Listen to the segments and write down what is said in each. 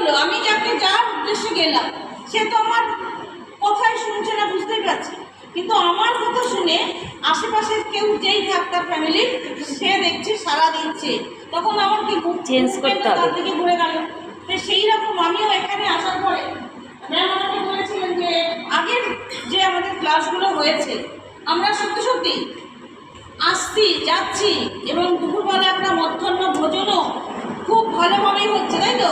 হলো, আমি যার উদ্দেশ্যে গেলাম সে তো আমার কথাই শুনছে না, বুঝতেই পারছি, কিন্তু আমার কথা শুনে আশেপাশে কেউ যেই থাক তার ফ্যামিলি সে দেখছে সাড়া দিচ্ছে, তখন আমার কি চেঞ্জ করতে হবে, তার দিকে ঘুরে গেল। তো সেই রকম আমিও এখানে আসার পরে ম্যাম আমাকে বলেছিলেন যে আগের যে আমাদের ক্লাসগুলো হয়েছে আমরা সত্যি সত্যি আসছি যাচ্ছি এবং দুপুরবেলা একটা মধ্যাহ্ন ভোজনও খুব ভালোভাবেই হচ্ছে, তাই তো?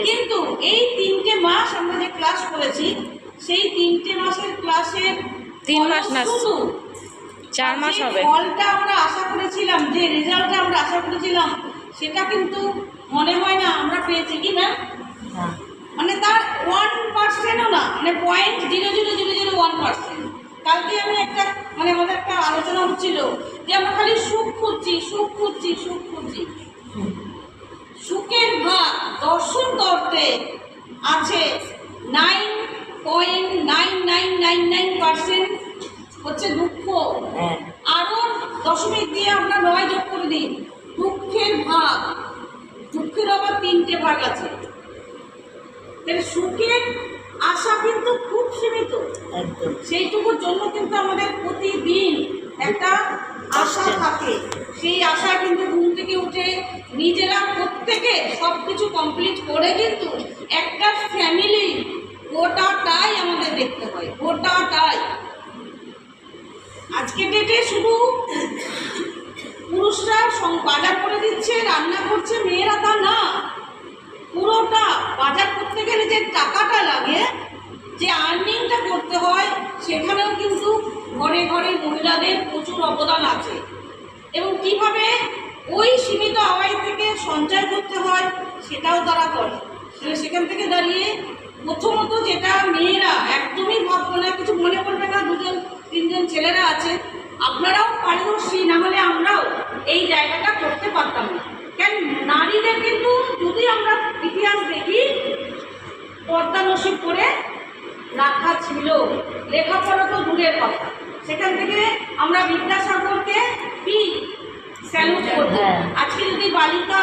কিন্তু এই 3টে মাস আমরা যে ক্লাস করেছি সেই 3টে মাসের ক্লাসের 3 মাস না 4 মাস হবে, ফলটা আমরা আশা করেছিলাম, যে রেজাল্টটা আমরা আশা করেছিলাম সেটা কিন্তু মনে হয় না আমরা পেয়েছি, কি ম্যাম? মানে তার 1%ও না, মানে 0.0001%। কালকে আমি একটা মানে আমাদের একটা আলোচনা হচ্ছিল যে আমরা খালি সুখ খুঁজছি, সুখ খুঁজছি, সুখ খুঁজছি। সুখের ভাগ দর্শন তত্ত্বে আছে 9.9999% হচ্ছে দুঃখ, আরও দশমিক দিয়ে আমরা 9 যোগ করে দিই দুঃখের ভাগ। দুঃখের আবার 3টে ভাগ আছে। তাহলে সুখের আশা কিন্তু খুব সীমিত, সেইটুকুর জন্য কিন্তু আমাদের প্রতিদিন একটা আশা থাকে। সেই আশা কিন্তু ঘুম থেকে উঠে নিজেরা প্রত্যেকে সব কিছু কমপ্লিট করে কিন্তু একটা ফ্যামিলি গোটাটাই আমাদের দেখতে হয়, গোটাটাই। আজকে ডেটে শুধু পুরুষরা বাজার করে দিচ্ছে, রান্না করছে, মেয়েরা তা না। পুরোটা বাজার করতে গেলে যে টাকাটা লাগে, যে আর্নিংটা করতে হয়, সেখানেও কিন্তু ঘরে ঘরে মহিলাদের প্রচুর অবদান আছে। এবং কিভাবে ওই সীমিত আয় থেকে সঞ্চয় করতে হয় সেটাও তারা করে। সেখান থেকে দাঁড়িয়ে প্রথমত যেটা মেয়েরা একদমই ভাববো না, কিছু মনে করবে না, 2-3জন ছেলেরা আছে, আপনারাও পারদর্শী, না হলে আমরাও এই জায়গাটা করতে পারতাম না। কেন নারীদের কিন্তু যদি আমরা ইতিহাস দেখি পর্দা নসিব করে রাখা ছিল, লেখাপড়া তো দূরের কথা। সেখান থেকে আমরা বিদ্যাসাগরকে কি স্যালুট করব। আজকে যদি বালিকা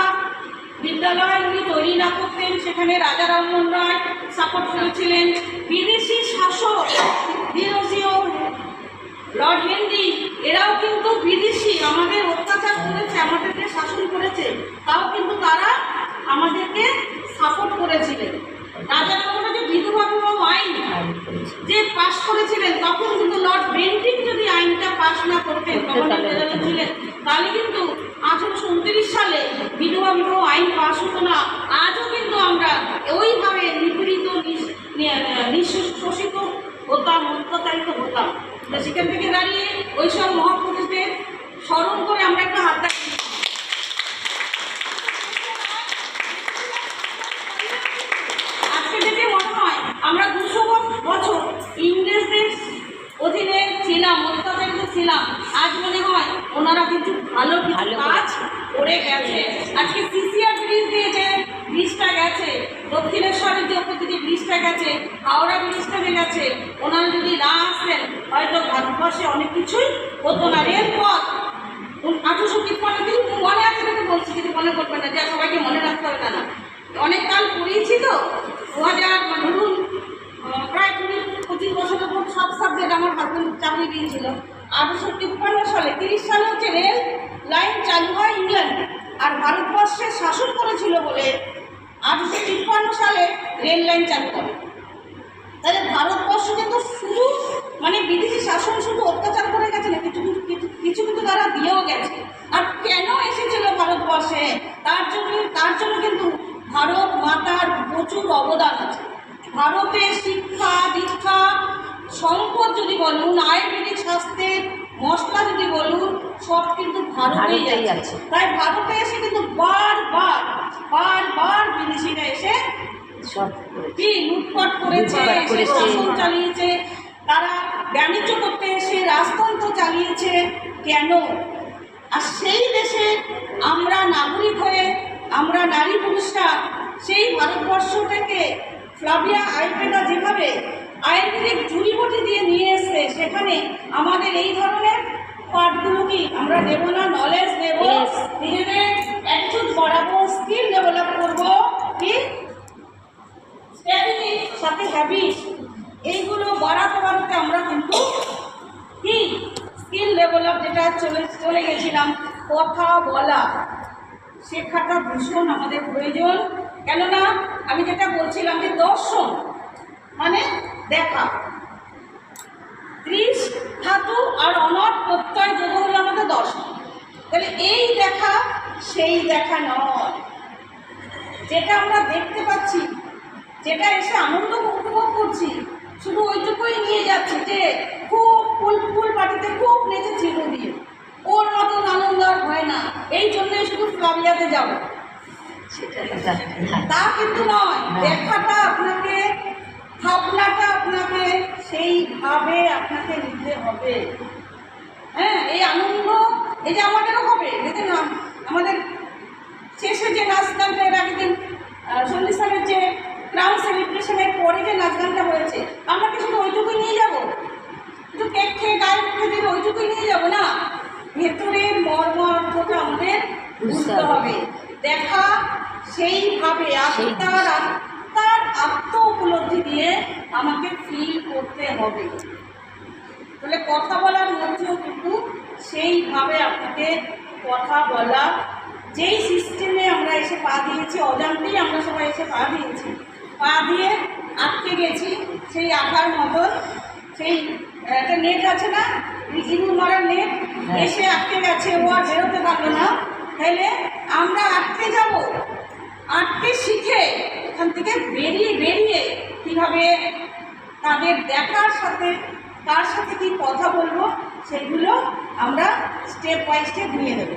বিদ্যালয় উনি তৈরি না করতেন, সেখানে রাজা রামমোহন রায় সাপোর্ট করেছিলেন। বিদেশি শাসক ডিরোজিও, লর্ড হেনরি, এরাও কিন্তু বিদেশি, আমাদের অত্যাচার করেছে, আমাদেরকে শাসন করেছে, তাও কিন্তু তারা আমাদেরকে সাপোর্ট করেছিলেন। রাজা রামমোহন যে বিধবা বিবাহ আইন যে পাশ করেছিলেন, তখন কিন্তু লর্ড বেন্টিক যদি আইনটা পাশ না করতেন, ছিলেন, তাহলে কিন্তু 1829 সালে বিধবা বিবাহ আইন পাশ হতো না। আজও কিন্তু আমরা ওইভাবে নিপীড়িত, নিঃশোষিত হতাম, অত্যাচারিত হতাম। সেখান থেকে দাঁড়িয়ে ওইসব মহাপুরুষদের স্মরণ করে আমরা একটা হাত রাখি। আজকে ডেটে মনে হয় আমরা 200 বছর ইংরেজদের অধীনে ছিলাম, অত্যাচারিত ছিলাম। আজ মনে হয় ওনারা কিন্তু ভালো কাজ করে গেছে। আজকে সিসিআর ব্রিজ দিয়ে যে ব্রিজটা গেছে, দক্ষিণেশ্বরের যে ওপর দিকে ব্রিজটা গেছে, হাওড়া ব্রিজটা গেছে, ওনারা যদি না আসতেন হয়তো ভারতবর্ষে অনেক কিছুই হতো না। রেলপথ 1853 কিন্তু মনে আছে, কিন্তু বলছি কিছু মনে করবেন না, যে সবাইকে মনে রাখতে হবে তা না। অনেক কাল পড়িয়েছি তো, 2000 ধরুন প্রায় 20-25 বছর পর সব সাবজেক্ট আমার হাজবেন্ড চাকরি দিয়েছিল। 1853 সালে 30 সালে হচ্ছে রেল লাইন চালু হয় ইংল্যান্ডে, আর ভারতবর্ষে শাসন করেছিল বলে 1853 সালে রেল লাইন চালু করে। তাহলে ভারতবর্ষ কিন্তু শুধু মানে বিদেশি শাসন শুধু অত্যাচার করে গেছে না, কিছু কিন্তু তারা দিয়েও গেছে। আর কেন এসেছিল ভারতবর্ষে, তার জন্য কিন্তু ভারত মাতার প্রচুর অবদান আছে। ভারতে শিক্ষা দীক্ষা সম্পদ যদি বলুন, আয়ুর্বেদিক স্বাস্থ্যের মশলা যদি বলুন, সব কিন্তু ভারতেই আছে। তাই ভারতে এসে কিন্তু বারবার বিদেশিরা এসে কি লুটপাট করেছে, শাসন চালিয়েছে, তারা বাণিজ্য করতে এসে রাজতন্ত্র চালিয়েছে। কেন? আর সেই দেশে আমরা নাগরিক হয়ে, আমরা নারী পুরুষরা সেই ভারতবর্ষ থেকে ফ্লাভিয়া আয়ুর্বেদা যেভাবে আয়ুর্বেদিক জুড়িবুটি দিয়ে নিয়ে এসছে, সেখানে আমাদের এই ধরনের পাঠগুলো কি আমরা দেব না? নলেজ দেব, নিজেদের অ্যাটিটিউড বাড়াবো, স্কিল ডেভেলপ করবো, কি হ্যাবিট, এইগুলো বাড়াতে বাড়াতে আমরা কিন্তু কি স্কিল ডেভেলপ যেটা চলে গেছিলাম, কথা বলা শেখাটা ভীষণ আমাদের প্রয়োজন। কেননা আমি যেটা বলছিলাম যে দর্শন মানে দেখা, দৃশ ধাতু আর অনট প্রত্যয় যোগ হলো আমাদের দর্শন। তাহলে এই দেখা সেই দেখা নয়, যেটা আমরা দেখতে পাচ্ছি, যেটা এসে আনন্দ উপভোগ করছি, শুধু ওইটুকুই নিয়ে যাচ্ছি যে খুব ফুল পার্টিতে খুব নেচেছি নদী, ওর মতন আনন্দ আর হয় না, এই জন্যই শুধু ফ্লাবিয়াতে যাবো, তা কিন্তু নয়। দেখাটা আপনাকে, ভাবনাটা আপনাকে সেইভাবে আপনাকে নিতে হবে। হ্যাঁ, এই আনন্দ এই যে আমাদেরও হবে, দেখুন আমাদের শেষে যে নাচ গানটা এর আগের দিন সন্ধ্যে সালের যে ক্রাউন সেলিব্রেশনের পরে যে নাচ গানটা হয়েছে, আমরা কি শুধু ওইটুকুই নিয়ে যাবো, শুধু কেক খেয়ে গায়ে মুখে দিয়ে ওইটুকুই নিয়ে যাবো না, ভেতরের মর্মার্থটা আমাদের বুঝতে হবে। দেখা সেইভাবে আত্মার আত্ম উপলব্ধি দিয়ে আমাকে ফিল করতে হবে। তাহলে কথা বলার মধ্যেও কিন্তু সেইভাবে আপনাকে কথা বলা, যেই সিস্টেমে আমরা এসে পা দিয়েছি, অজান্তেই আমরা সবাই এসে পা দিয়েছি, পা দিয়ে আটকে গেছি সেই আঁকার মতন, সেই একটা নেট আছে না, ইঁদুর মারার নেট, এসে আটকে গেছে, ও আর বেরোতে পারলো না। তাহলে আমরা আটকে যাব, আটকে শিখে এখান থেকে বেরিয়ে কীভাবে তাদের দেখার সাথে কার সাথে কী কথা বলবো, সেগুলো আমরা স্টেপ বাই স্টেপ নিয়ে নেব।